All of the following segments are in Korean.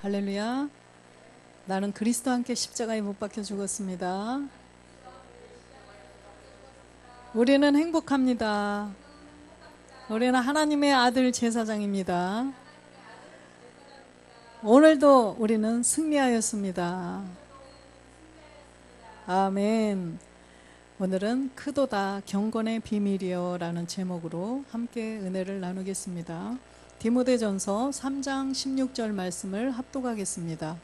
할렐루야. 나는 그리스도와 함께 십자가에 못 박혀 죽었습니다. 우리는 행복합니다. 우리는 하나님의 아들 제사장입니다. 오늘도 우리는 승리하였습니다. 아멘. 오늘은 크도다 경건의 비밀이여 라는 제목으로 함께 은혜를 나누겠습니다. 디모데전서 3장 16절 말씀을 합독하겠습니다.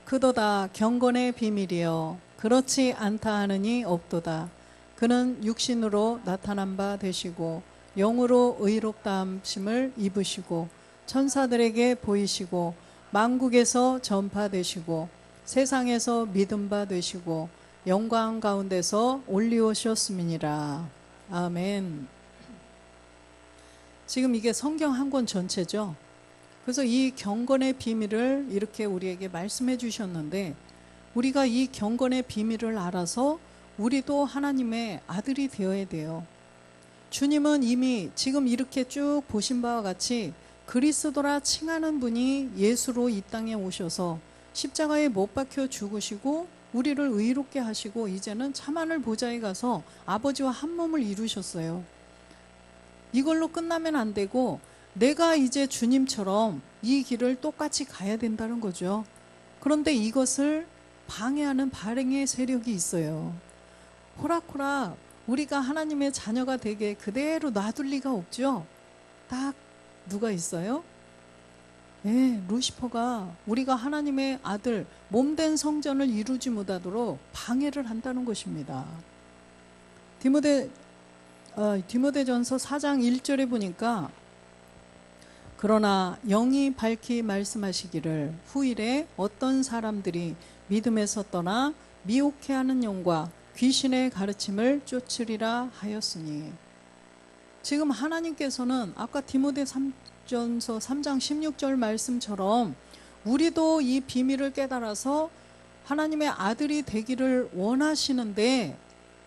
크도다 경건의 비밀이여 그렇지 않다 하느니 없도다. 그는 육신으로 나타난 바 되시고 영으로 의롭다 함심을 입으시고 천사들에게 보이시고 만국에서 전파되시고 세상에서 믿음 바 되시고 영광 가운데서 올리오셨음이니라. 아멘. 지금 이게 성경 한 권 전체죠. 그래서 이 경건의 비밀을 이렇게 우리에게 말씀해 주셨는데, 우리가 이 경건의 비밀을 알아서 우리도 하나님의 아들이 되어야 돼요. 주님은 이미 지금 이렇게 쭉 보신 바와 같이 그리스도라 칭하는 분이 예수로 이 땅에 오셔서 십자가에 못 박혀 죽으시고 우리를 의롭게 하시고 이제는 참하늘 보좌에 가서 아버지와 한 몸을 이루셨어요. 이걸로 끝나면 안 되고 내가 이제 주님처럼 이 길을 똑같이 가야 된다는 거죠. 그런데 이것을 방해하는 발행의 세력이 있어요. 호락호락 우리가 하나님의 자녀가 되게 그대로 놔둘 리가 없죠. 딱 누가 있어요? 네, 루시퍼가 우리가 하나님의 아들 몸된 성전을 이루지 못하도록 방해를 한다는 것입니다. 디모데전서 4장 1절에 보니까 그러나 영이 밝히 말씀하시기를 후일에 어떤 사람들이 믿음에서 떠나 미혹해하는 영과 귀신의 가르침을 쫓으리라 하였으니, 지금 하나님께서는 아까 디모데전서 3장 16절 말씀처럼 우리도 이 비밀을 깨달아서 하나님의 아들이 되기를 원하시는데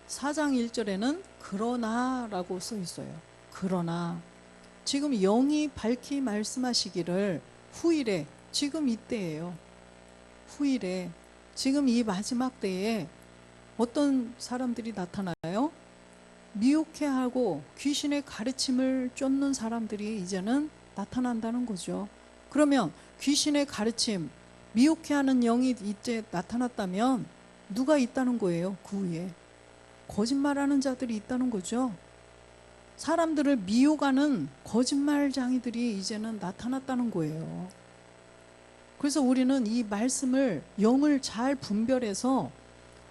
4장 1절에는 그러나 라고 써 있어요. 그러나 지금 영이 밝히 말씀하시기를 후일에, 지금 이때예요. 후일에, 지금 이 마지막 때에 어떤 사람들이 나타나요? 미혹해하고 귀신의 가르침을 쫓는 사람들이 이제는 나타난다는 거죠. 그러면 귀신의 가르침, 미혹해하는 영이 이제 나타났다면 누가 있다는 거예요? 그 위에 거짓말하는 자들이 있다는 거죠. 사람들을 미혹하는 거짓말장이들이 이제는 나타났다는 거예요. 그래서 우리는 이 말씀을, 영을 잘 분별해서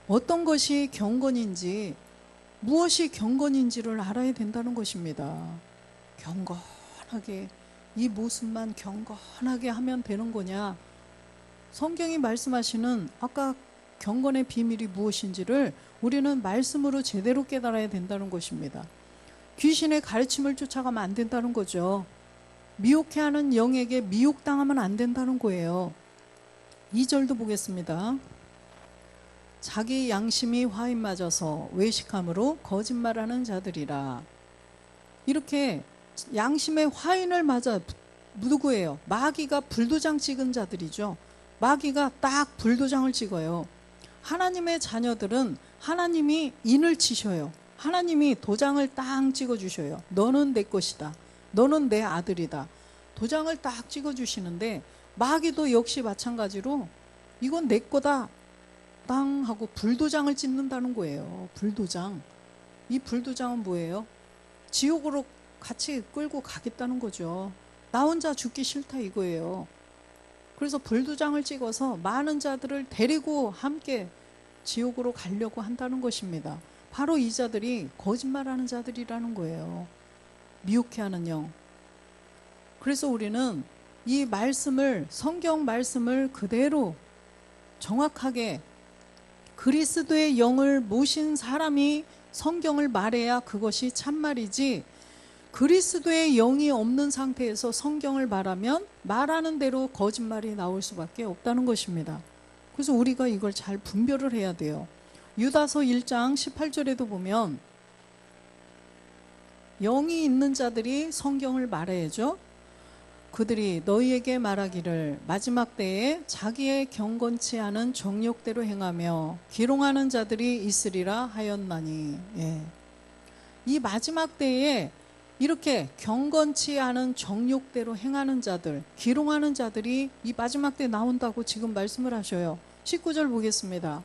어떤 것이 경건인지, 무엇이 경건인지를 알아야 된다는 것입니다. 경건하게, 이 모습만 경건하게 하면 되는 거냐? 성경이 말씀하시는 아까 경건의 비밀이 무엇인지를 우리는 말씀으로 제대로 깨달아야 된다는 것입니다. 귀신의 가르침을 쫓아가면 안 된다는 거죠. 미혹해하는 영에게 미혹당하면 안 된다는 거예요. 2절도 보겠습니다. 자기 양심이 화인 맞아서 외식함으로 거짓말하는 자들이라. 이렇게 양심의 화인을 맞아, 누구예요? 마귀가 불도장 찍은 자들이죠. 마귀가 딱 불도장을 찍어요. 하나님의 자녀들은 하나님이 인을 치셔요. 하나님이 도장을 딱 찍어주셔요. 너는 내 것이다. 너는 내 아들이다. 도장을 딱 찍어주시는데, 마귀도 역시 마찬가지로 이건 내 거다 땅 하고 불도장을 찍는다는 거예요. 불도장. 이 불도장은 뭐예요? 지옥으로 같이 끌고 가겠다는 거죠. 나 혼자 죽기 싫다 이거예요. 그래서 불도장을 찍어서 많은 자들을 데리고 함께 지옥으로 가려고 한다는 것입니다. 바로 이 자들이 거짓말하는 자들이라는 거예요. 미혹해하는 영. 그래서 우리는 이 말씀을, 성경 말씀을 그대로 정확하게 그리스도의 영을 모신 사람이 성경을 말해야 그것이 참말이지, 그리스도의 영이 없는 상태에서 성경을 말하면 말하는 대로 거짓말이 나올 수밖에 없다는 것입니다. 그래서 우리가 이걸 잘 분별을 해야 돼요. 유다서 1장 18절에도 보면 영이 있는 자들이 성경을 말해야죠. 그들이 너희에게 말하기를 마지막 때에 자기의 경건치 않은 정욕대로 행하며 기롱하는 자들이 있으리라 하였나니. 예. 이 마지막 때에 이렇게 경건치 않은 정욕대로 행하는 자들, 기롱하는 자들이 이 마지막 때 나온다고 지금 말씀을 하셔요. 19절 보겠습니다.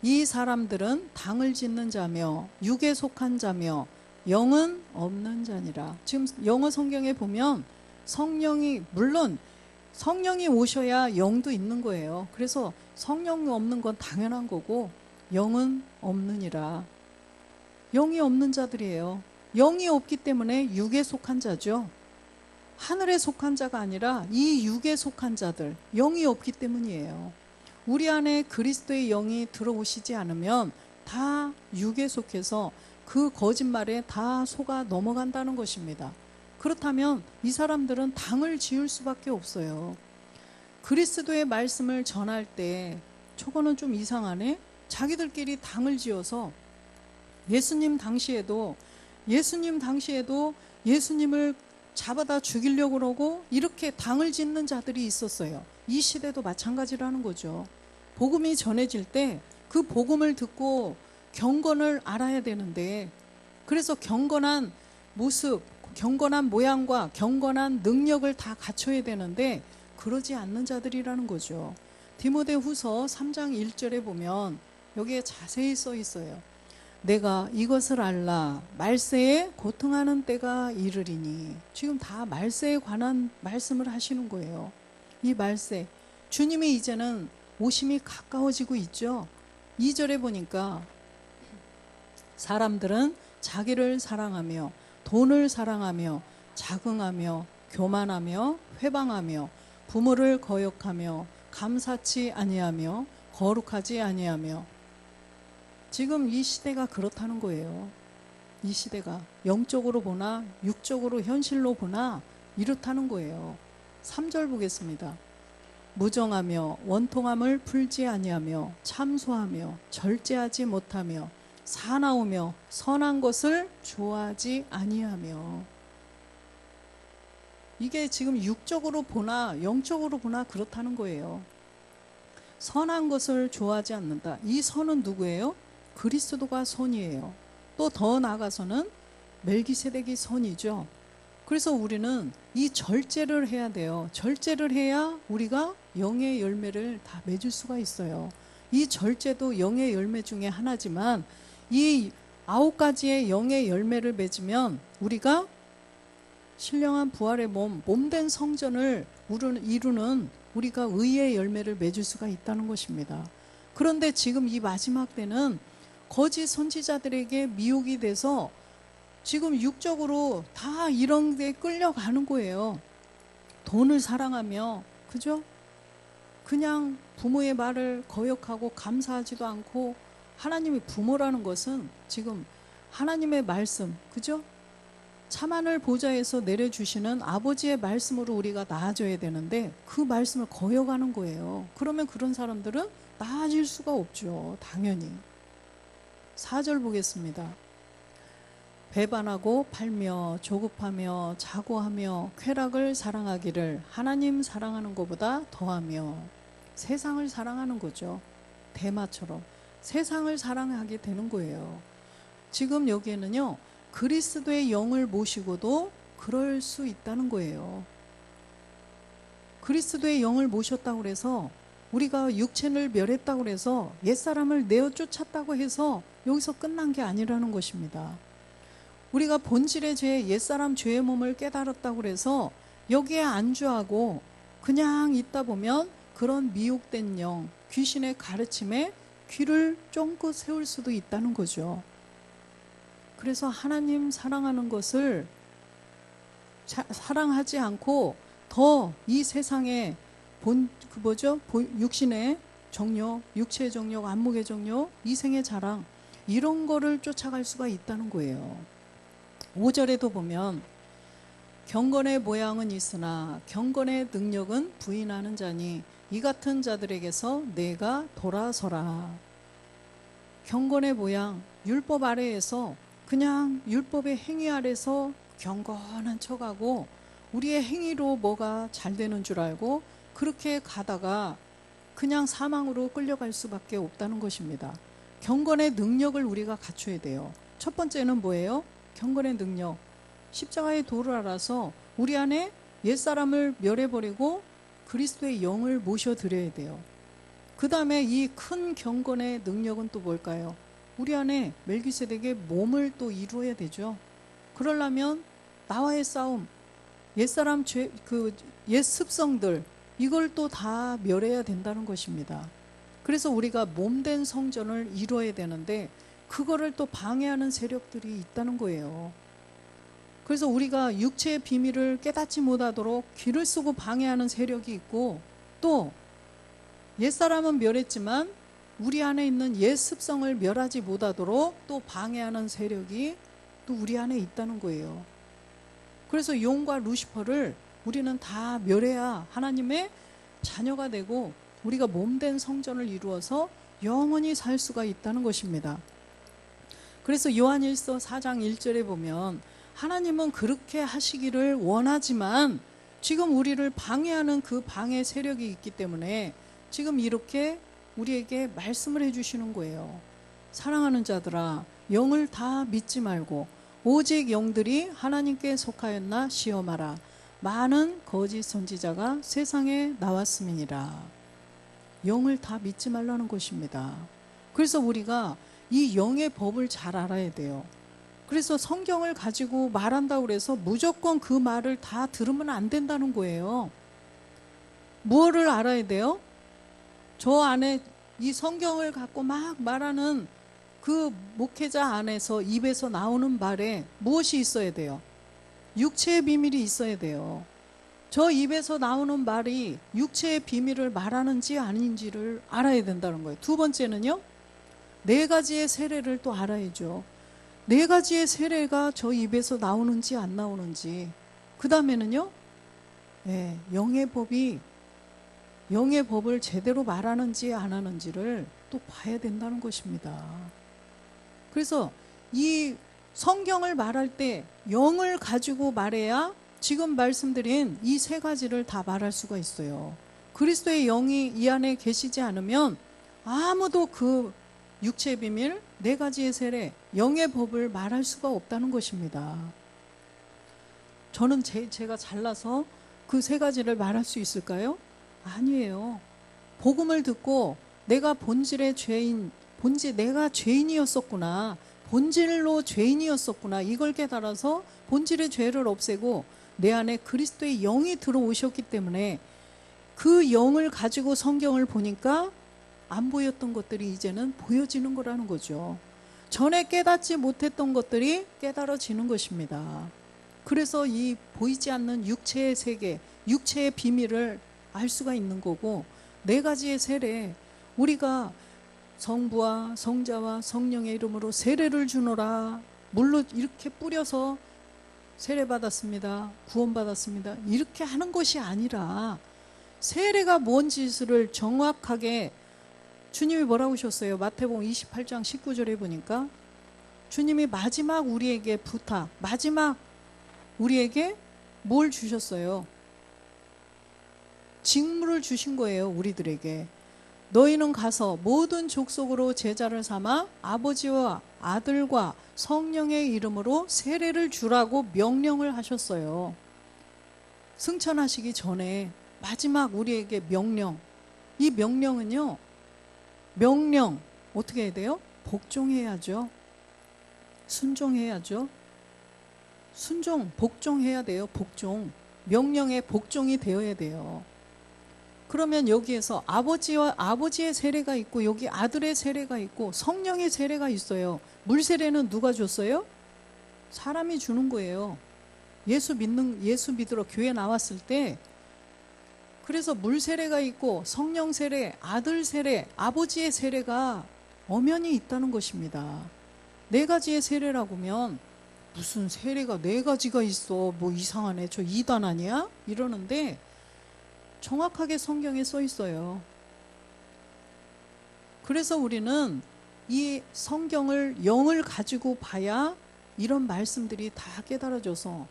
이 사람들은 당을 짓는 자며 육에 속한 자며 영은 없는 자니라. 지금 영어 성경에 보면 성령이, 물론 성령이 오셔야 영도 있는 거예요. 그래서 성령이 없는 건 당연한 거고 영은 없느니라. 영이 없는 자들이에요. 영이 없기 때문에 육에 속한 자죠. 하늘에 속한 자가 아니라 이 육에 속한 자들, 영이 없기 때문이에요. 우리 안에 그리스도의 영이 들어오시지 않으면 다 육에 속해서 그 거짓말에 다 속아 넘어간다는 것입니다. 그렇다면 이 사람들은 당을 지을 수밖에 없어요. 그리스도의 말씀을 전할 때 저거는 좀 이상하네? 자기들끼리 당을 지어서 예수님 당시에도 예수님을 잡아다 죽이려고 그러고 이렇게 당을 짓는 자들이 있었어요. 이 시대도 마찬가지라는 거죠. 복음이 전해질 때 그 복음을 듣고 경건을 알아야 되는데, 그래서 경건한 모습, 경건한 모양과 경건한 능력을 다 갖춰야 되는데 그러지 않는 자들이라는 거죠. 디모데후서 3장 1절에 보면 여기에 자세히 써 있어요. 내가 이것을 알라 말세에 고통하는 때가 이르리니. 지금 다 말세에 관한 말씀을 하시는 거예요. 이 말세, 주님이 이제는 오심이 가까워지고 있죠. 2절에 보니까 사람들은 자기를 사랑하며 돈을 사랑하며 자긍하며 교만하며 회방하며 부모를 거역하며 감사치 아니하며 거룩하지 아니하며. 지금 이 시대가 그렇다는 거예요. 이 시대가 영적으로 보나 육적으로 현실로 보나 이렇다는 거예요. 3절 보겠습니다. 무정하며 원통함을 풀지 아니하며 참소하며 절제하지 못하며 사나우며 선한 것을 좋아하지 아니하며. 이게 지금 육적으로 보나 영적으로 보나 그렇다는 거예요. 선한 것을 좋아하지 않는다. 이 선은 누구예요? 그리스도가 선이에요. 또 더 나아가서는 멜기세덱이 선이죠. 그래서 우리는 이 절제를 해야 돼요. 절제를 해야 우리가 영의 열매를 다 맺을 수가 있어요. 이 절제도 영의 열매 중에 하나지만 이 9가지의 영의 열매를 맺으면 우리가 신령한 부활의 몸된 성전을 이루는 우리가 의의 열매를 맺을 수가 있다는 것입니다. 그런데 지금 이 마지막 때는 거짓 선지자들에게 미혹이 돼서 지금 육적으로 다 이런 데 끌려가는 거예요. 돈을 사랑하며, 그죠? 그냥 부모의 말을 거역하고 감사하지도 않고. 하나님의 부모라는 것은 지금 하나님의 말씀, 그죠? 참하늘 보좌에서 내려주시는 아버지의 말씀으로 우리가 나아져야 되는데 그 말씀을 거역하는 거예요. 그러면 그런 사람들은 나아질 수가 없죠. 당연히. 4절 보겠습니다. 배반하고 팔며 조급하며 자고하며 쾌락을 사랑하기를 하나님 사랑하는 것보다 더하며. 세상을 사랑하는 거죠. 대마처럼 세상을 사랑하게 되는 거예요. 지금 여기에는요, 그리스도의 영을 모시고도 그럴 수 있다는 거예요. 그리스도의 영을 모셨다고 해서 우리가 육체를 멸했다고 해서 옛사람을 내어 쫓았다고 해서 여기서 끝난 게 아니라는 것입니다. 우리가 본질의 죄, 옛사람 죄의 몸을 깨달았다고 해서 여기에 안주하고 그냥 있다 보면 그런 미혹된 영, 귀신의 가르침에 귀를 쫑긋 세울 수도 있다는 거죠. 그래서 하나님 사랑하는 것을 사랑하지 않고 더 이 세상에 육신의 정욕, 육체의 정욕, 안목의 정욕, 이생의 자랑, 이런 거를 쫓아갈 수가 있다는 거예요. 5절에도 보면 경건의 모양은 있으나 경건의 능력은 부인하는 자니 이 같은 자들에게서 내가 돌아서라. 경건의 모양, 율법 아래에서 그냥 율법의 행위 아래서 경건한 척하고 우리의 행위로 뭐가 잘 되는 줄 알고 그렇게 가다가 그냥 사망으로 끌려갈 수밖에 없다는 것입니다. 경건의 능력을 우리가 갖춰야 돼요. 첫 번째는 뭐예요? 경건의 능력. 십자가의 도를 알아서 우리 안에 옛사람을 멸해버리고 그리스도의 영을 모셔드려야 돼요. 그 다음에 이 큰 경건의 능력은 또 뭘까요? 우리 안에 멜기세덱의 몸을 또 이루어야 되죠. 그러려면 나와의 싸움, 옛사람 옛 습성들, 이걸 또 다 멸해야 된다는 것입니다. 그래서 우리가 몸된 성전을 이루어야 되는데 그거를 또 방해하는 세력들이 있다는 거예요. 그래서 우리가 육체의 비밀을 깨닫지 못하도록 귀를 쓰고 방해하는 세력이 있고, 또 옛사람은 멸했지만 우리 안에 있는 옛 습성을 멸하지 못하도록 또 방해하는 세력이 또 우리 안에 있다는 거예요. 그래서 용과 루시퍼를 우리는 다 멸해야 하나님의 자녀가 되고 우리가 몸된 성전을 이루어서 영원히 살 수가 있다는 것입니다. 그래서 요한일서 4장 1절에 보면 하나님은 그렇게 하시기를 원하지만 지금 우리를 방해하는 그 방해 세력이 있기 때문에 지금 이렇게 우리에게 말씀을 해주시는 거예요. 사랑하는 자들아, 영을 다 믿지 말고 오직 영들이 하나님께 속하였나 시험하라. 많은 거짓 선지자가 세상에 나왔음이니라. 영을 다 믿지 말라는 것입니다. 그래서 우리가 이 영의 법을 잘 알아야 돼요. 그래서 성경을 가지고 말한다고 해서 무조건 그 말을 다 들으면 안 된다는 거예요. 무엇을 알아야 돼요? 저 안에 이 성경을 갖고 막 말하는 그 목회자 안에서 입에서 나오는 말에 무엇이 있어야 돼요? 육체의 비밀이 있어야 돼요. 저 입에서 나오는 말이 육체의 비밀을 말하는지 아닌지를 알아야 된다는 거예요. 두 번째는요, 네 가지의 세례를 또 알아야죠. 네 가지의 세례가 저 입에서 나오는지 안 나오는지. 그 다음에는요, 영의 법을 제대로 말하는지 안 하는지를 또 봐야 된다는 것입니다. 그래서 이 성경을 말할 때 영을 가지고 말해야 지금 말씀드린 이 세 가지를 다 말할 수가 있어요. 그리스도의 영이 이 안에 계시지 않으면 아무도 그 육체의 비밀, 네 가지의 세례, 영의 법을 말할 수가 없다는 것입니다. 저는 제가 잘나서 그 세 가지를 말할 수 있을까요? 아니에요. 복음을 듣고 내가 내가 죄인이었었구나. 본질로 죄인이었었구나. 이걸 깨달아서 본질의 죄를 없애고 내 안에 그리스도의 영이 들어오셨기 때문에 그 영을 가지고 성경을 보니까 안 보였던 것들이 이제는 보여지는 거라는 거죠. 전에 깨닫지 못했던 것들이 깨달아지는 것입니다. 그래서 이 보이지 않는 육체의 세계, 육체의 비밀을 알 수가 있는 거고, 네 가지의 세례, 우리가 성부와 성자와 성령의 이름으로 세례를 주노라, 물로 이렇게 뿌려서 세례 받았습니다, 구원 받았습니다, 이렇게 하는 것이 아니라 세례가 뭔지를 정확하게 주님이 뭐라고 하셨어요? 마태복음 28장 19절에 보니까 주님이 마지막 우리에게 부탁, 마지막 우리에게 뭘 주셨어요? 직무를 주신 거예요. 우리들에게. 너희는 가서 모든 족속으로 제자를 삼아 아버지와 아들과 성령의 이름으로 세례를 주라고 명령을 하셨어요. 승천하시기 전에 마지막 우리에게 명령. 이 명령은요, 명령 어떻게 해야 돼요? 복종해야죠. 순종해야죠. 복종해야 돼요. 복종. 명령에 복종이 되어야 돼요. 그러면 여기에서 아버지의 세례가 있고 여기 아들의 세례가 있고 성령의 세례가 있어요. 물 세례는 누가 줬어요? 사람이 주는 거예요. 예수 믿으러 교회 나왔을 때, 그래서 물 세례가 있고 성령 세례, 아들 세례, 아버지의 세례가 엄연히 있다는 것입니다. 네 가지의 세례라고 하면 무슨 세례가 네 가지가 있어, 뭐 이상하네, 저 이단 아니야? 이러는데 정확하게 성경에 써 있어요. 그래서 우리는 이 성경을, 영을 가지고 봐야 이런 말씀들이 다 깨달아져서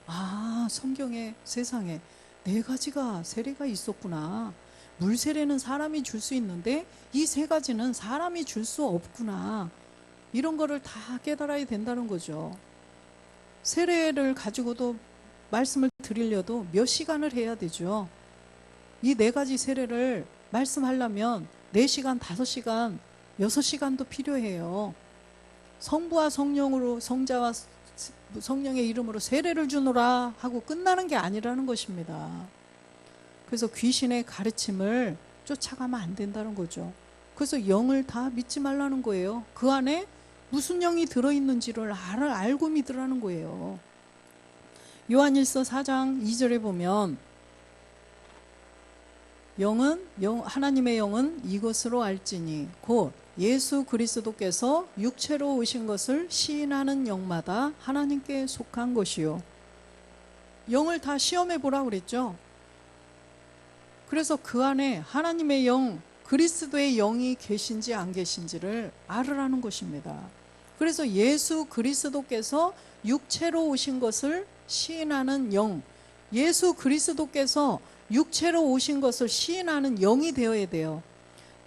성경에 세상에 네 가지가 세례가 있었구나. 물 세례는 사람이 줄 수 있는데 이 세 가지는 사람이 줄 수 없구나. 이런 거를 다 깨달아야 된다는 거죠. 세례를 가지고도 말씀을 드리려도 몇 시간을 해야 되죠. 이 네 가지 세례를 말씀하려면 4시간, 5시간, 6시간도 필요해요. 성부와 성령으로, 성자와 성령의 이름으로 세례를 주노라 하고 끝나는 게 아니라는 것입니다. 그래서 귀신의 가르침을 쫓아가면 안 된다는 거죠. 그래서 영을 다 믿지 말라는 거예요. 그 안에 무슨 영이 들어있는지를 알고 믿으라는 거예요. 요한일서 4장 2절에 보면 하나님의 영은 이것으로 알지니 곧 예수 그리스도께서 육체로 오신 것을 시인하는 영마다 하나님께 속한 것이요. 영을 다 시험해 보라고 그랬죠. 그래서 그 안에 하나님의 영, 그리스도의 영이 계신지 안 계신지를 알으라는 것입니다. 그래서 예수 그리스도께서 육체로 오신 것을 시인하는 영, 예수 그리스도께서 육체로 오신 것을 시인하는 영이 되어야 돼요.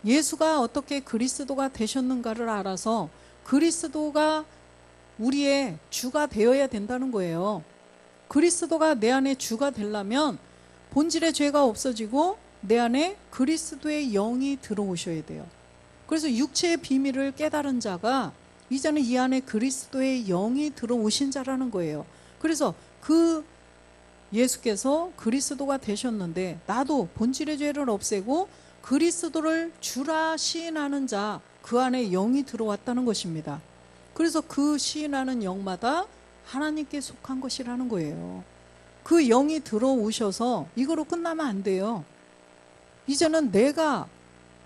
예수가 어떻게 그리스도가 되셨는가를 알아서 그리스도가 우리의 주가 되어야 된다는 거예요. 그리스도가 내 안에 주가 되려면 본질의 죄가 없어지고 내 안에 그리스도의 영이 들어오셔야 돼요. 그래서 육체의 비밀을 깨달은 자가 이제는 이 안에 그리스도의 영이 들어오신 자라는 거예요. 그래서 그 예수께서 그리스도가 되셨는데 나도 본질의 죄를 없애고 그리스도를 주라 시인하는 자, 그 안에 영이 들어왔다는 것입니다. 그래서 그 시인하는 영마다 하나님께 속한 것이라는 거예요. 그 영이 들어오셔서 이거로 끝나면 안 돼요. 이제는 내가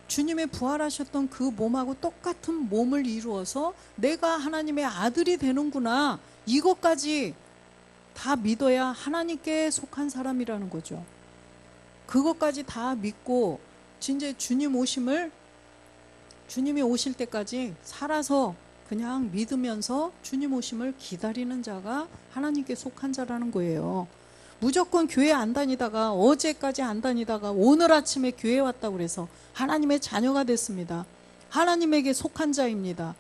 주님의 부활하셨던 그 몸하고 똑같은 몸을 이루어서 내가 하나님의 아들이 되는구나. 이것까지 다 믿어야 하나님께 속한 사람이라는 거죠. 그것까지 다 믿고 진짜 주님이 오실 때까지 살아서 그냥 믿으면서 주님 오심을 기다리는 자가 하나님께 속한 자라는 거예요. 무조건 교회 안 다니다가 어제까지 안 다니다가 오늘 아침에 교회 왔다고 그래서 하나님의 자녀가 됐습니다. 하나님에게 속한 자입니다.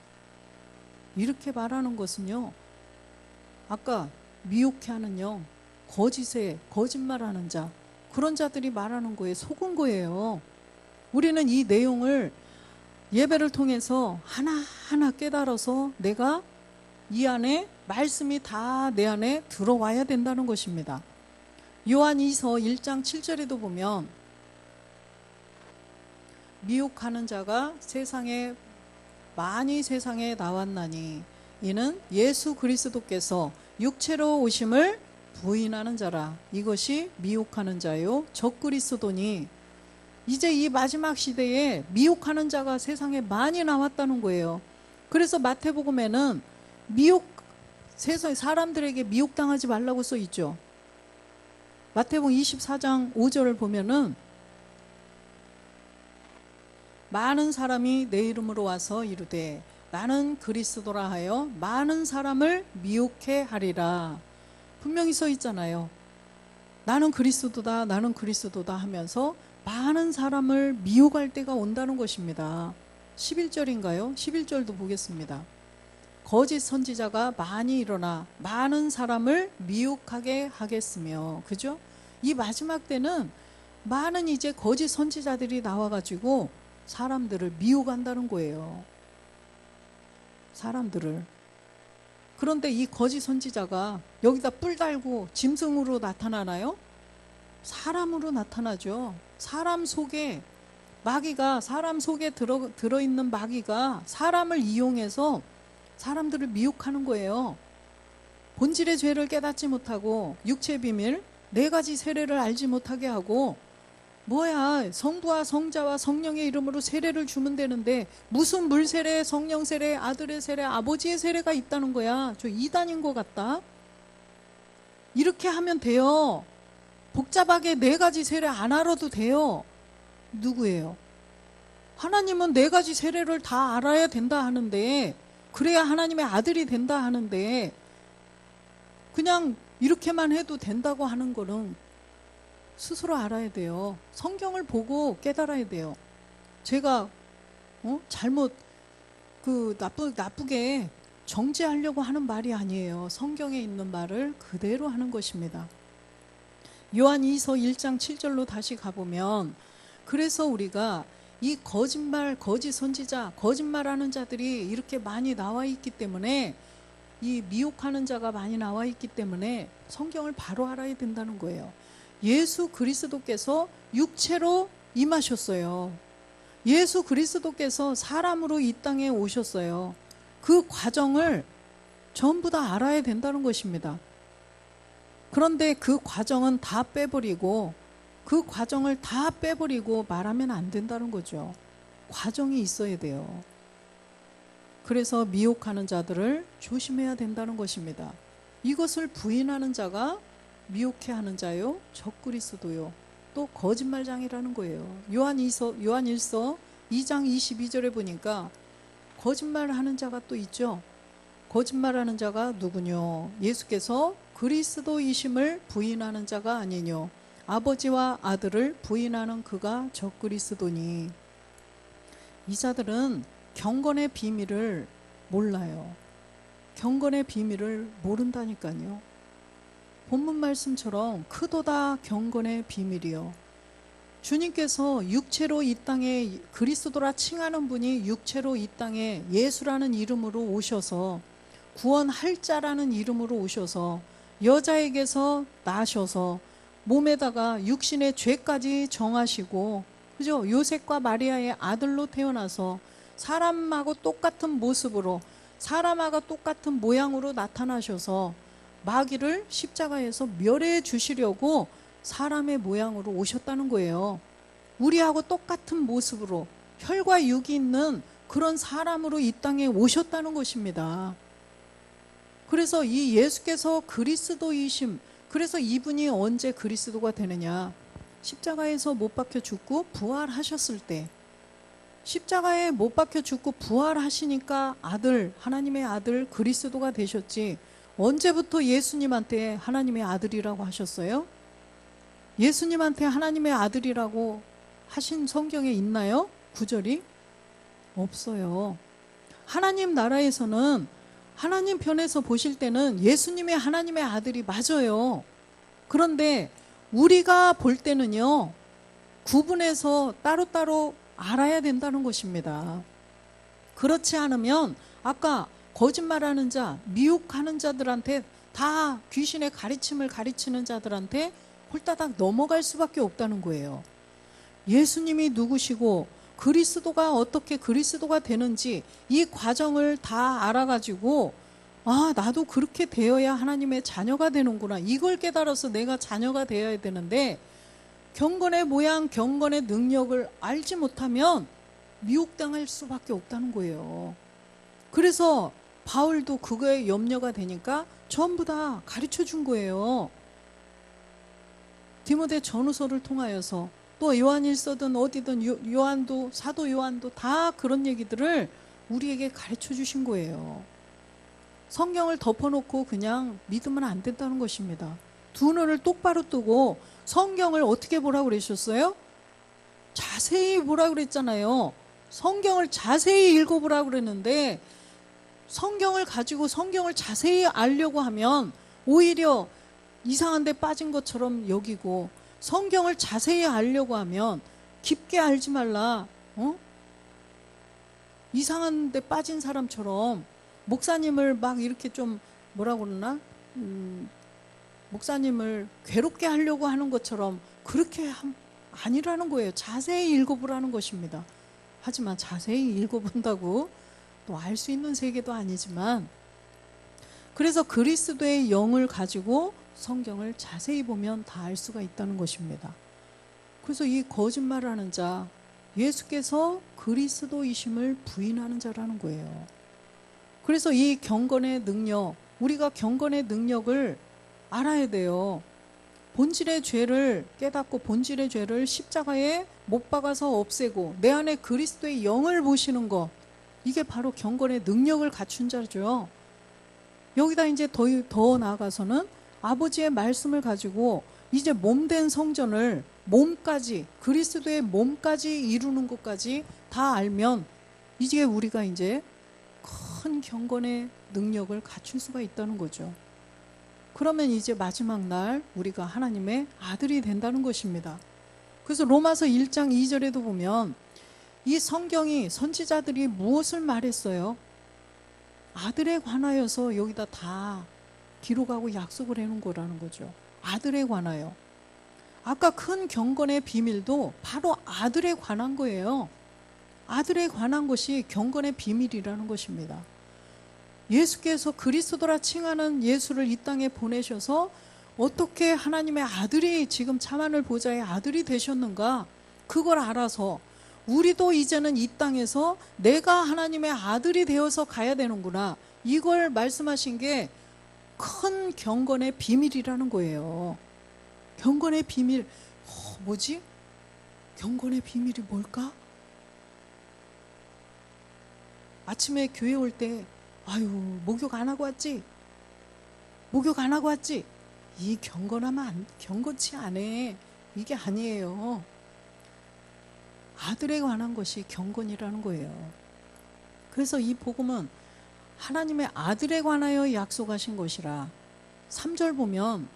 이렇게 말하는 것은요, 아까 미혹해 하는 영, 거짓말하는 자, 그런 자들이 말하는 거에 속은 거예요. 우리는 이 내용을 예배를 통해서 하나하나 깨달아서 내가 이 안에 말씀이 다 내 안에 들어와야 된다는 것입니다. 요한이서 1장 7절에도 보면 미혹하는 자가 많이 세상에 나왔나니 이는 예수 그리스도께서 육체로 오심을 부인하는 자라. 이것이 미혹하는 자요 적그리스도니. 이제 이 마지막 시대에 미혹하는 자가 세상에 많이 나왔다는 거예요. 그래서 마태복음에는 세상 사람들에게 미혹당하지 말라고 써 있죠. 마태복음 24장 5절을 보면은 많은 사람이 내 이름으로 와서 이르되 나는 그리스도라 하여 많은 사람을 미혹해 하리라. 분명히 써 있잖아요. 나는 그리스도다, 나는 그리스도다 하면서 많은 사람을 미혹할 때가 온다는 것입니다. 11절인가요? 11절도 보겠습니다. 거짓 선지자가 많이 일어나 많은 사람을 미혹하게 하겠으며. 그죠? 이 마지막 때는 많은 이제 거짓 선지자들이 나와가지고 사람들을 미혹한다는 거예요. 사람들을. 그런데 이 거짓 선지자가 여기다 뿔 달고 짐승으로 나타나나요? 사람으로 나타나죠. 사람 속에 들어있는 마귀가 사람을 이용해서 사람들을 미혹하는 거예요. 본질의 죄를 깨닫지 못하고 육체의 비밀 4가지 세례를 알지 못하게 하고, 뭐야, 성부와 성자와 성령의 이름으로 세례를 주면 되는데 무슨 물 세례, 성령 세례, 아들의 세례, 아버지의 세례가 있다는 거야. 저 이단인 것 같다. 이렇게 하면 돼요. 복잡하게 4가지 세례 안 알아도 돼요. 누구예요? 하나님은 4가지 세례를 다 알아야 된다 하는데, 그래야 하나님의 아들이 된다 하는데, 그냥 이렇게만 해도 된다고 하는 거는 스스로 알아야 돼요. 성경을 보고 깨달아야 돼요. 제가 잘못 나쁘게 정죄하려고 하는 말이 아니에요. 성경에 있는 말을 그대로 하는 것입니다. 요한 2서 1장 7절로 다시 가보면, 그래서 우리가 이 거짓 선지자, 거짓말하는 자들이 이렇게 많이 나와 있기 때문에, 이 미혹하는 자가 많이 나와 있기 때문에 성경을 바로 알아야 된다는 거예요. 예수 그리스도께서 육체로 임하셨어요. 예수 그리스도께서 사람으로 이 땅에 오셨어요. 그 과정을 전부 다 알아야 된다는 것입니다. 그런데 그 과정은 다 빼버리고, 그 과정을 다 빼버리고 말하면 안 된다는 거죠. 과정이 있어야 돼요. 그래서 미혹하는 자들을 조심해야 된다는 것입니다. 이것을 부인하는 자가 미혹해 하는 자요, 적그리스도요, 또 거짓말장이라는 거예요. 요한 1서 2장 22절에 보니까 거짓말하는 자가 또 있죠. 거짓말하는 자가 누구뇨? 예수께서 그리스도이심을 부인하는 자가 아니뇨? 아버지와 아들을 부인하는 그가 적그리스도니. 이 자들은 경건의 비밀을 몰라요. 경건의 비밀을 모른다니까요. 본문 말씀처럼 크도다 경건의 비밀이요. 주님께서 육체로 이 땅에, 그리스도라 칭하는 분이 육체로 이 땅에 예수라는 이름으로 오셔서, 구원할 자라는 이름으로 오셔서, 여자에게서 나셔서 몸에다가 육신의 죄까지 정하시고, 그죠? 요셉과 마리아의 아들로 태어나서 사람하고 똑같은 모습으로, 사람하고 똑같은 모양으로 나타나셔서 마귀를 십자가에서 멸해 주시려고 사람의 모양으로 오셨다는 거예요. 우리하고 똑같은 모습으로 혈과 육이 있는 그런 사람으로 이 땅에 오셨다는 것입니다. 그래서 이 예수께서 그리스도이심, 그래서 이분이 언제 그리스도가 되느냐? 십자가에서 못 박혀 죽고 부활하셨을 때, 십자가에 못 박혀 죽고 부활하시니까 아들, 하나님의 아들 그리스도가 되셨지, 언제부터 예수님한테 하나님의 아들이라고 하셨어요? 예수님한테 하나님의 아들이라고 하신 성경에 있나요? 구절이? 없어요. 하나님 나라에서는, 하나님 편에서 보실 때는 예수님의 하나님의 아들이 맞아요. 그런데 우리가 볼 때는요, 구분해서 따로따로 알아야 된다는 것입니다. 그렇지 않으면 아까 거짓말하는 자, 미혹하는 자들한테, 다 귀신의 가르침을 가르치는 자들한테 홀따닥 넘어갈 수밖에 없다는 거예요. 예수님이 누구시고 그리스도가 어떻게 그리스도가 되는지 이 과정을 다 알아가지고, 아, 나도 그렇게 되어야 하나님의 자녀가 되는구나, 이걸 깨달아서 내가 자녀가 되어야 되는데, 경건의 모양, 경건의 능력을 알지 못하면 미혹당할 수밖에 없다는 거예요. 그래서 바울도 그거에 염려가 되니까 전부 다 가르쳐 준 거예요. 디모데 전후서를 통하여서, 또 요한일서든 어디든 요한도, 사도 요한도 다 그런 얘기들을 우리에게 가르쳐 주신 거예요. 성경을 덮어놓고 그냥 믿으면 안 된다는 것입니다. 두 눈을 똑바로 뜨고 성경을 어떻게 보라고 그러셨어요? 자세히 보라고 그랬잖아요. 성경을 자세히 읽어보라고 그랬는데, 성경을 가지고 성경을 자세히 알려고 하면 오히려 이상한 데 빠진 것처럼 여기고, 성경을 자세히 알려고 하면 깊게 알지 말라, 이상한 데 빠진 사람처럼 목사님을 막 이렇게 좀 뭐라고 그러나, 목사님을 괴롭게 하려고 하는 것처럼 그렇게 아니라는 거예요. 자세히 읽어보라는 것입니다. 하지만 자세히 읽어본다고 또 알 수 있는 세계도 아니지만, 그래서 그리스도의 영을 가지고 성경을 자세히 보면 다 알 수가 있다는 것입니다. 그래서 이 거짓말하는 자, 예수께서 그리스도이심을 부인하는 자라는 거예요. 그래서 이 경건의 능력, 우리가 경건의 능력을 알아야 돼요. 본질의 죄를 깨닫고 본질의 죄를 십자가에 못 박아서 없애고 내 안에 그리스도의 영을 보시는 것, 이게 바로 경건의 능력을 갖춘 자죠. 여기다 이제 더 나아가서는 아버지의 말씀을 가지고 이제 몸된 성전을 몸까지, 그리스도의 몸까지 이루는 것까지 다 알면 이제 우리가 이제 큰 경건의 능력을 갖출 수가 있다는 거죠. 그러면 이제 마지막 날 우리가 하나님의 아들이 된다는 것입니다. 그래서 로마서 1장 2절에도 보면 이 성경이 선지자들이 무엇을 말했어요? 아들에 관하여서 여기다 다 기록하고 약속을 해놓은 거라는 거죠. 아들에 관하여. 아까 큰 경건의 비밀도 바로 아들에 관한 거예요. 아들에 관한 것이 경건의 비밀이라는 것입니다. 예수께서 그리스도라 칭하는 예수를 이 땅에 보내셔서 어떻게 하나님의 아들이 지금 참하늘 보좌의 아들이 되셨는가, 그걸 알아서 우리도 이제는 이 땅에서 내가 하나님의 아들이 되어서 가야 되는구나, 이걸 말씀하신 게 큰 경건의 비밀이라는 거예요. 경건의 비밀, 뭐지? 경건의 비밀이 뭘까? 아침에 교회 올 때 아유, 목욕 안 하고 왔지? 목욕 안 하고 왔지? 이 경건하면 경건치 않아. 이게 아니에요. 아들에 관한 것이 경건이라는 거예요. 그래서 이 복음은 하나님의 아들에 관하여 약속하신 것이라. 3절 보면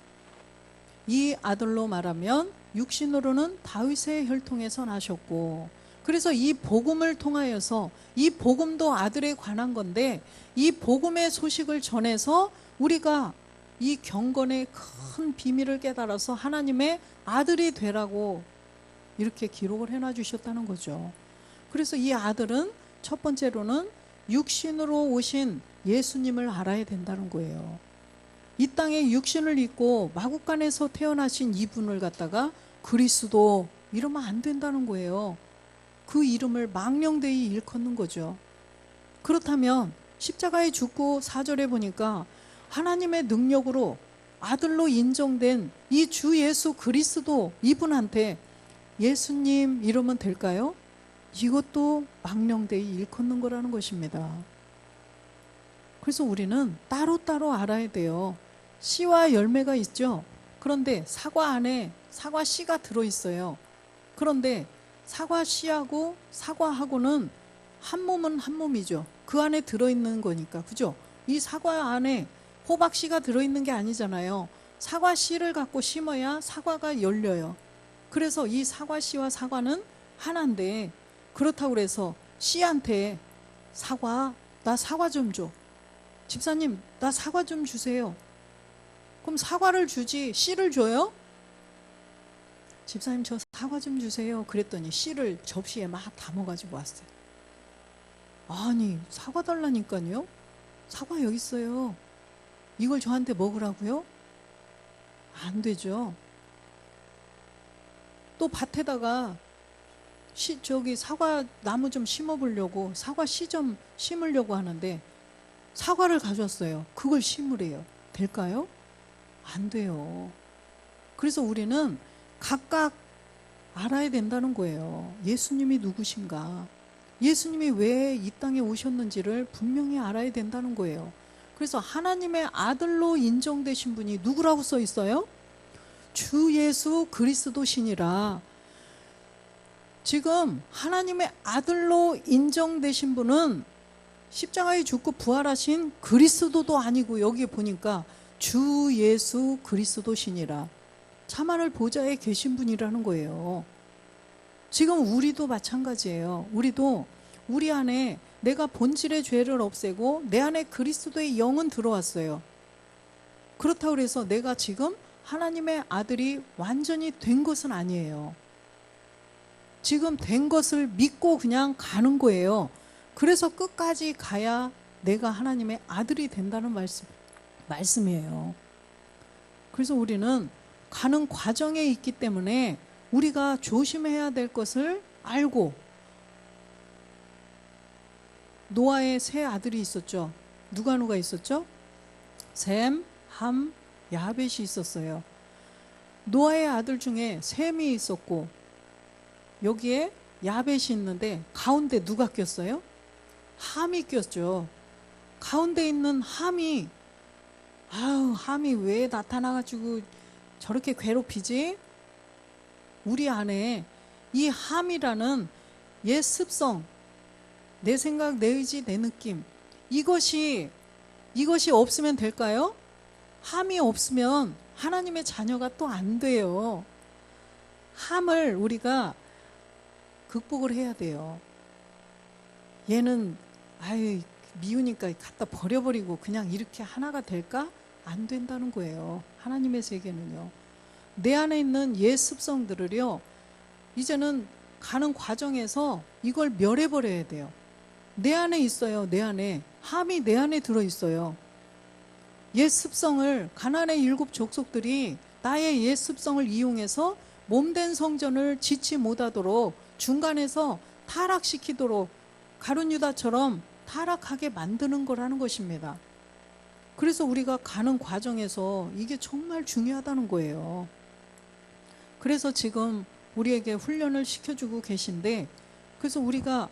이 아들로 말하면 육신으로는 다윗의 혈통에서 나셨고, 그래서 이 복음을 통하여서, 이 복음도 아들에 관한 건데 이 복음의 소식을 전해서 우리가 이 경건의 큰 비밀을 깨달아서 하나님의 아들이 되라고 이렇게 기록을 해놔 주셨다는 거죠. 그래서 이 아들은 첫 번째로는 육신으로 오신 예수님을 알아야 된다는 거예요. 이 땅에 육신을 입고 마국간에서 태어나신 이분을 갖다가 그리스도 이러면 안 된다는 거예요. 그 이름을 망령되이 일컫는 거죠. 그렇다면 십자가에 죽고 4절에 보니까 하나님의 능력으로 아들로 인정된 이 주 예수 그리스도 이분한테 예수님 이러면 될까요? 이것도 망령되이 일컫는 거라는 것입니다. 그래서 우리는 따로따로 알아야 돼요. 씨와 열매가 있죠. 그런데 사과 안에 사과 씨가 들어있어요. 그런데 사과 씨하고 사과하고는 한 몸은 한 몸이죠. 그 안에 들어있는 거니까, 그죠? 이 사과 안에 호박 씨가 들어있는 게 아니잖아요. 사과 씨를 갖고 심어야 사과가 열려요. 그래서 이 사과 씨와 사과는 하나인데, 그렇다고 그래서 씨한테 사과, 나 사과 좀 줘. 집사님, 나 사과 좀 주세요. 그럼 사과를 주지 씨를 줘요? 집사님, 저 사과 좀 주세요. 그랬더니 씨를 접시에 막 담아가지고 왔어요. 아니, 사과 달라니까요. 사과 여기 있어요. 이걸 저한테 먹으라고요? 안 되죠. 또 밭에다가 저기 사과 나무 좀 심어보려고, 사과 씨 좀 심으려고 하는데 사과를 가져왔어요. 그걸 심으래요. 될까요? 안 돼요. 그래서 우리는 각각 알아야 된다는 거예요. 예수님이 누구신가, 예수님이 왜 이 땅에 오셨는지를 분명히 알아야 된다는 거예요. 그래서 하나님의 아들로 인정되신 분이 누구라고 써 있어요? 주 예수 그리스도시니라. 지금 하나님의 아들로 인정되신 분은 십자가에 죽고 부활하신 그리스도도 아니고, 여기에 보니까 주 예수 그리스도시니라. 참하늘 보좌에 계신 분이라는 거예요. 지금 우리도 마찬가지예요. 우리도 우리 안에 내가 본질의 죄를 없애고 내 안에 그리스도의 영은 들어왔어요. 그렇다고 해서 내가 지금 하나님의 아들이 완전히 된 것은 아니에요. 지금 된 것을 믿고 그냥 가는 거예요. 그래서 끝까지 가야 내가 하나님의 아들이 된다는 말씀이에요. 그래서 우리는 가는 과정에 있기 때문에 우리가 조심해야 될 것을 알고, 노아의 세 아들이 있었죠. 누가 있었죠? 셈, 함, 야벳이 있었어요. 노아의 아들 중에 셈이 있었고 여기에 야벳이 있는데 가운데 누가 꼈어요? 함이 꼈죠. 가운데 있는 함이 아우, 함이 왜 나타나가지고 저렇게 괴롭히지? 우리 안에 이 함이라는 옛 습성, 내 생각, 내 의지, 내 느낌, 이것이 없으면 될까요? 함이 없으면 하나님의 자녀가 또 안 돼요. 함을 우리가 극복을 해야 돼요. 얘는 아유 미우니까 갖다 버려버리고 그냥 이렇게 하나가 될까? 안 된다는 거예요. 하나님의 세계는요. 내 안에 있는 옛 습성들을요, 이제는 가는 과정에서 이걸 멸해버려야 돼요. 내 안에 있어요. 내 안에 함이 내 안에 들어있어요. 옛 습성을, 가나안의 7 족속들이 나의 옛 습성을 이용해서 몸된 성전을 짓지 못하도록 중간에서 타락시키도록 가룟 유다처럼 타락하게 만드는 거라는 것입니다. 그래서 우리가 가는 과정에서 이게 정말 중요하다는 거예요. 그래서 지금 우리에게 훈련을 시켜주고 계신데, 그래서 우리가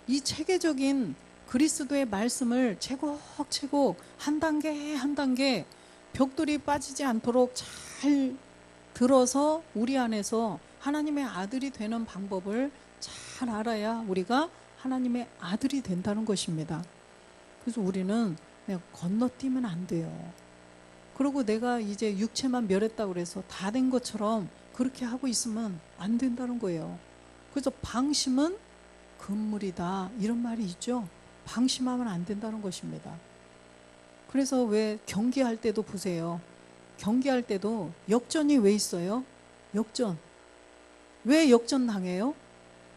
이 체계적인 그리스도의 말씀을 채곡채곡 한 단계 한 단계 벽돌이 빠지지 않도록 잘 들어서 우리 안에서 하나님의 아들이 되는 방법을 잘 알아야 우리가 하나님의 아들이 된다는 것입니다. 그래서 우리는 그냥 건너뛰면 안 돼요. 그리고 내가 이제 육체만 멸했다고 그래서 다 된 것처럼 그렇게 하고 있으면 안 된다는 거예요. 그래서 방심은 금물이다, 이런 말이 있죠. 방심하면 안 된다는 것입니다. 그래서 왜 경기할 때도 보세요. 경기할 때도 역전이 왜 있어요? 역전. 왜 역전 당해요?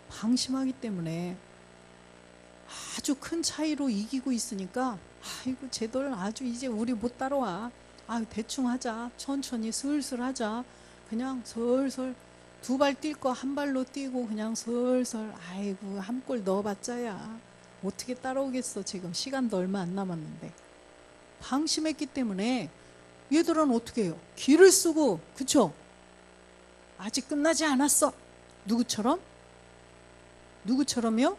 방심하기 때문에. 아주 큰 차이로 이기고 있으니까 아이고 쟤들 아주 이제 우리 못 따라와. 아 대충 하자. 천천히 슬슬 하자. 그냥 슬슬 2발 뛸 거 1발로 뛰고 그냥 슬슬, 아이고 한 골 넣어봤자야. 어떻게 따라오겠어. 지금 시간도 얼마 안 남았는데. 방심했기 때문에 얘들은 어떻게 해요? 기를 쓰고, 그쵸? 아직 끝나지 않았어. 누구처럼? 누구처럼요?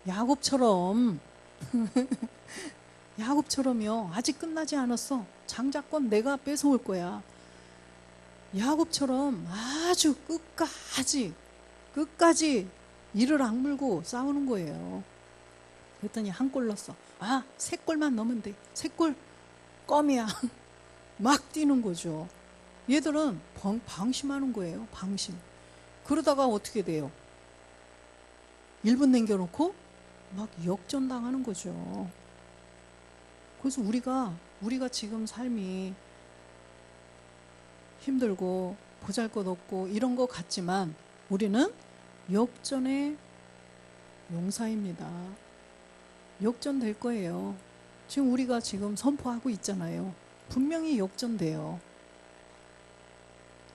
야곱처럼. 야곱처럼요. 아직 끝나지 않았어. 장자권 내가 뺏어올 거야. 야곱처럼 아주 끝까지 이를 악물고 싸우는 거예요. 그랬더니 한 골 넣었어. 아, 3골만 넣으면 돼. 3골 껌이야. 막 뛰는 거죠. 얘들은 방심하는 거예요. 방심. 그러다가 어떻게 돼요? 1분 남겨놓고 막 역전당하는 거죠. 그래서 우리가 지금 삶이 힘들고 보잘것없고 이런 것 같지만 우리는 역전의 용사입니다. 역전될 거예요. 지금 우리가 지금 선포하고 있잖아요. 분명히 역전돼요.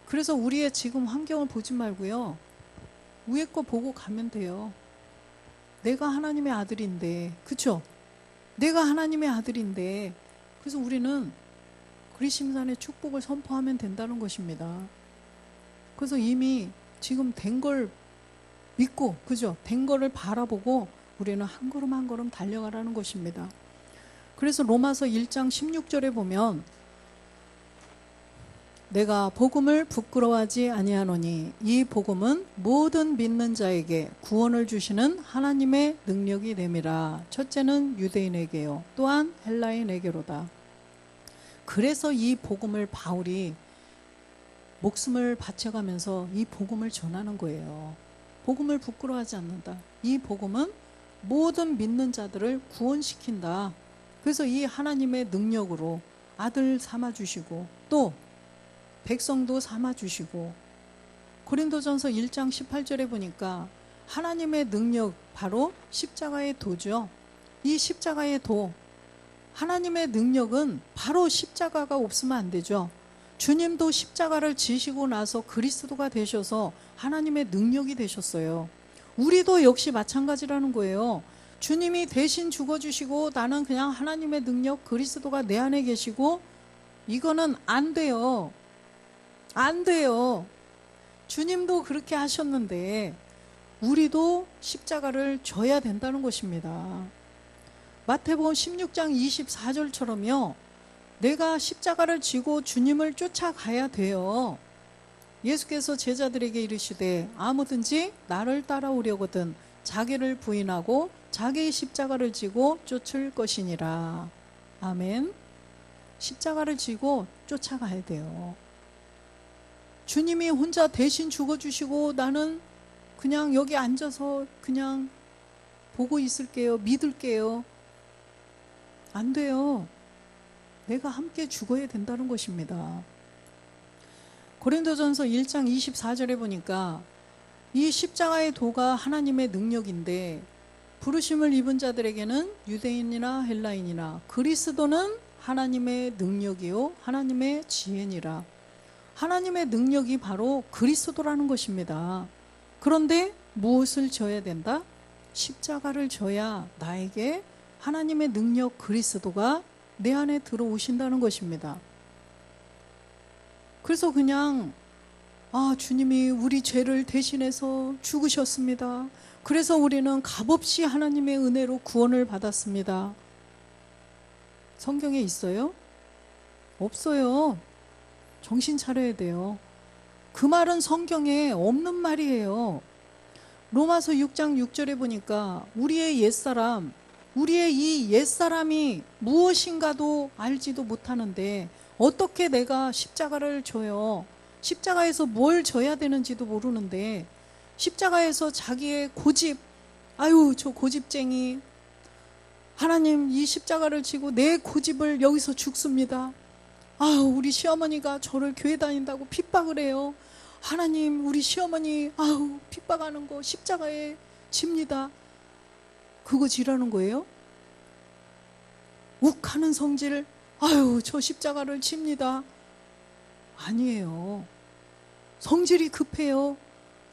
그래서 우리의 지금 환경을 보지 말고요, 위에 거 보고 가면 돼요. 내가 하나님의 아들인데, 그쵸? 내가 하나님의 아들인데, 그래서 우리는 그리심산의 축복을 선포하면 된다는 것입니다. 그래서 이미 지금 된 걸 믿고, 그죠? 된 거를 바라보고 우리는 한 걸음 한 걸음 달려가라는 것입니다. 그래서 로마서 1장 16절에 보면, 내가 복음을 부끄러워하지 아니하노니 이 복음은 모든 믿는 자에게 구원을 주시는 하나님의 능력이 됨이라. 첫째는 유대인에게요, 또한 헬라인에게로다. 그래서 이 복음을 바울이 목숨을 바쳐가면서 이 복음을 전하는 거예요. 복음을 부끄러워하지 않는다. 이 복음은 모든 믿는 자들을 구원시킨다. 그래서 이 하나님의 능력으로 아들 삼아주시고 또 백성도 삼아주시고, 고린도전서 1장 18절에 보니까 하나님의 능력, 바로 십자가의 도죠. 이 십자가의 도, 하나님의 능력은 바로 십자가가 없으면 안 되죠. 주님도 십자가를 지시고 나서 그리스도가 되셔서 하나님의 능력이 되셨어요. 우리도 역시 마찬가지라는 거예요. 주님이 대신 죽어주시고 나는 그냥 하나님의 능력, 그리스도가 내 안에 계시고, 이거는 안 돼요. 안 돼요. 주님도 그렇게 하셨는데 우리도 십자가를 져야 된다는 것입니다. 마태복음 16장 24절처럼요, 내가 십자가를 지고 주님을 쫓아가야 돼요. 예수께서 제자들에게 이르시되 아무든지 나를 따라오려거든 자기를 부인하고 자기의 십자가를 지고 쫓을 것이니라. 아멘. 십자가를 지고 쫓아가야 돼요. 주님이 혼자 대신 죽어주시고 나는 그냥 여기 앉아서 그냥 보고 있을게요. 믿을게요. 안 돼요. 내가 함께 죽어야 된다는 것입니다. 고린도전서 1장 24절에 보니까 이 십자가의 도가 하나님의 능력인데 부르심을 입은 자들에게는 유대인이나 헬라인이나 그리스도는 하나님의 능력이요 하나님의 지혜니라. 하나님의 능력이 바로 그리스도라는 것입니다. 그런데 무엇을 져야 된다? 십자가를 져야 나에게 하나님의 능력 그리스도가 내 안에 들어오신다는 것입니다. 그래서 그냥 주님이 우리 죄를 대신해서 죽으셨습니다. 그래서 우리는 값없이 하나님의 은혜로 구원을 받았습니다. 성경에 있어요? 없어요. 정신 차려야 돼요. 그 말은 성경에 없는 말이에요. 로마서 6장 6절에 보니까 우리의 옛사람, 우리의 이 옛사람이 무엇인가도 알지도 못하는데 어떻게 내가 십자가를 져요? 십자가에서 뭘 져야 되는지도 모르는데 십자가에서 자기의 고집, 저 고집쟁이, 하나님 이 십자가를 지고 내 고집을 여기서 죽습니다. 우리 시어머니가 저를 교회 다닌다고 핍박을 해요. 하나님 우리 시어머니 핍박하는 거 십자가에 집니다. 그거 지라는 거예요? 욱하는 성질, 저 십자가를 칩니다. 아니에요. 성질이 급해요.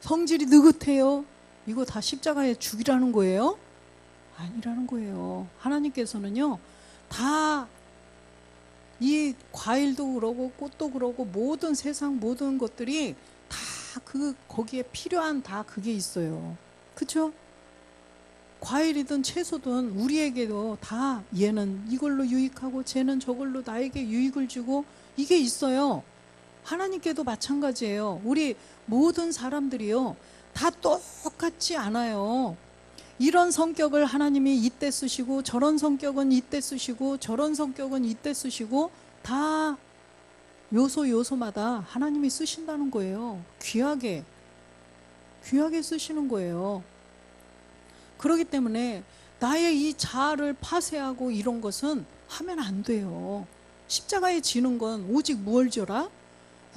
성질이 느긋해요. 이거 다 십자가에 죽이라는 거예요? 아니라는 거예요. 하나님께서는요, 다 이 과일도 그러고 꽃도 그러고 모든 세상 모든 것들이 다 거기에 필요한 다 그게 있어요. 그쵸? 과일이든 채소든 우리에게도 다 얘는 이걸로 유익하고 쟤는 저걸로 나에게 유익을 주고 이게 있어요. 하나님께도 마찬가지예요. 우리 모든 사람들이요 다 똑같지 않아요. 이런 성격을 하나님이 이때 쓰시고 저런 성격은 이때 쓰시고 저런 성격은 이때 쓰시고 다 요소마다 하나님이 쓰신다는 거예요. 귀하게 쓰시는 거예요. 그렇기 때문에 나의 이 자아를 파쇄하고 이런 것은 하면 안 돼요. 십자가에 지는 건 오직 무엇을 져라?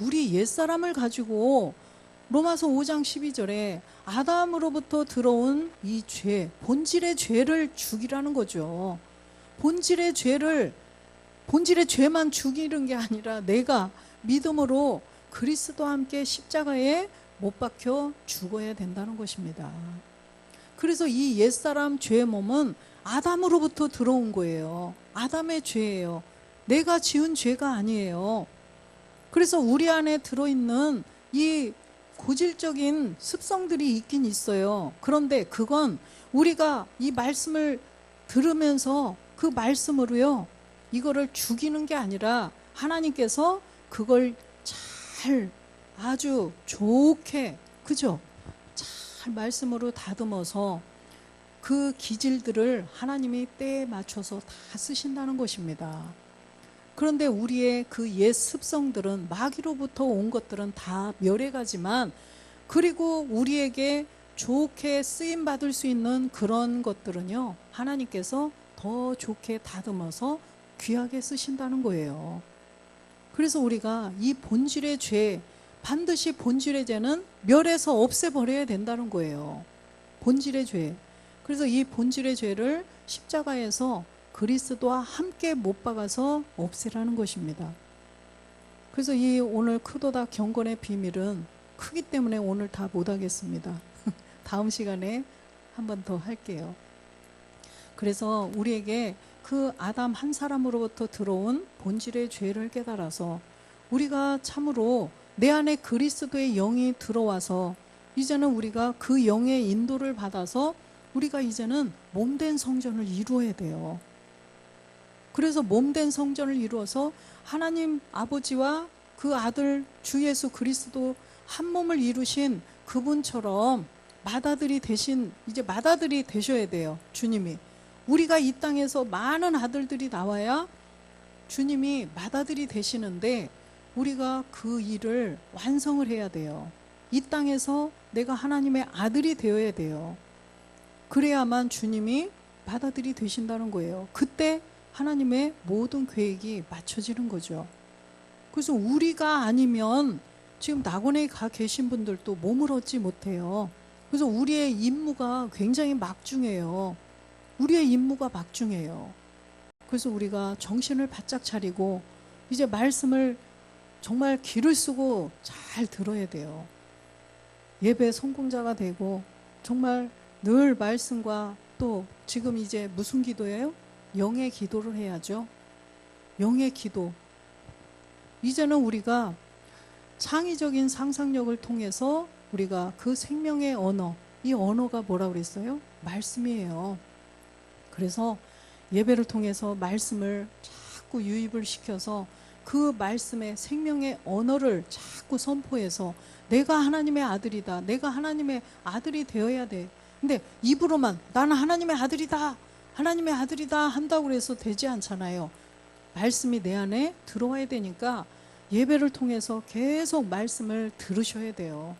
우리 옛사람을 가지고 로마서 5장 12절에 아담으로부터 들어온 이 죄, 본질의 죄를 죽이라는 거죠. 본질의 죄만 죽이는 게 아니라 내가 믿음으로 그리스도와 함께 십자가에 못 박혀 죽어야 된다는 것입니다. 그래서 이 옛사람 죄의 몸은 아담으로부터 들어온 거예요. 아담의 죄예요. 내가 지은 죄가 아니에요. 그래서 우리 안에 들어있는 이 고질적인 습성들이 있긴 있어요. 그런데 그건 우리가 이 말씀을 들으면서 그 말씀으로요, 이거를 죽이는 게 아니라 하나님께서 그걸 잘 아주 좋게, 그죠? 잘 말씀으로 다듬어서 그 기질들을 하나님이 때에 맞춰서 다 쓰신다는 것입니다. 그런데 우리의 그 옛 습성들은, 마귀로부터 온 것들은 다 멸해가지만, 그리고 우리에게 좋게 쓰임받을 수 있는 그런 것들은요, 하나님께서 더 좋게 다듬어서 귀하게 쓰신다는 거예요. 그래서 우리가 이 본질의 죄, 반드시 본질의 죄는 멸해서 없애버려야 된다는 거예요. 본질의 죄. 그래서 이 본질의 죄를 십자가에서 그리스도와 함께 못 박아서 없애라는 것입니다. 그래서 이 오늘 크도다 경건의 비밀은 크기 때문에 오늘 다 못하겠습니다. 다음 시간에 한 번 더 할게요. 그래서 우리에게 그 아담 한 사람으로부터 들어온 본질의 죄를 깨달아서 우리가 참으로 내 안에 그리스도의 영이 들어와서 이제는 우리가 그 영의 인도를 받아서 우리가 이제는 몸된 성전을 이루어야 돼요. 그래서 몸된 성전을 이루어서 하나님 아버지와 그 아들 주 예수 그리스도 한 몸을 이루신 그분처럼 맏아들이 이제 맏아들이 되셔야 돼요. 주님이. 우리가 이 땅에서 많은 아들들이 나와야 주님이 맏아들이 되시는데 우리가 그 일을 완성을 해야 돼요. 이 땅에서 내가 하나님의 아들이 되어야 돼요. 그래야만 주님이 맏아들이 되신다는 거예요. 그때 하나님의 모든 계획이 맞춰지는 거죠. 그래서 우리가 아니면 지금 낙원에 가 계신 분들도 몸을 얻지 못해요. 그래서 우리의 임무가 굉장히 막중해요. 우리의 임무가 막중해요. 그래서 우리가 정신을 바짝 차리고 이제 말씀을 정말 귀를 쓰고 잘 들어야 돼요. 예배 성공자가 되고 정말 늘 말씀과 또 지금 이제 무슨 기도예요? 영의 기도를 해야죠. 영의 기도. 이제는 우리가 창의적인 상상력을 통해서 우리가 그 생명의 언어, 이 언어가 뭐라고 그랬어요? 말씀이에요. 그래서 예배를 통해서 말씀을 자꾸 유입을 시켜서 그 말씀의 생명의 언어를 자꾸 선포해서 내가 하나님의 아들이다. 내가 하나님의 아들이 되어야 돼. 근데 입으로만 나는 하나님의 아들이다. 하나님의 아들이다 한다고 해서 되지 않잖아요. 말씀이 내 안에 들어와야 되니까 예배를 통해서 계속 말씀을 들으셔야 돼요.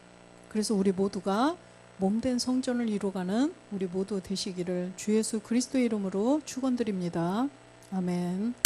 그래서 우리 모두가 몸된 성전을 이루어가는 우리 모두 되시기를 주 예수 그리스도의 이름으로 축원드립니다. 아멘.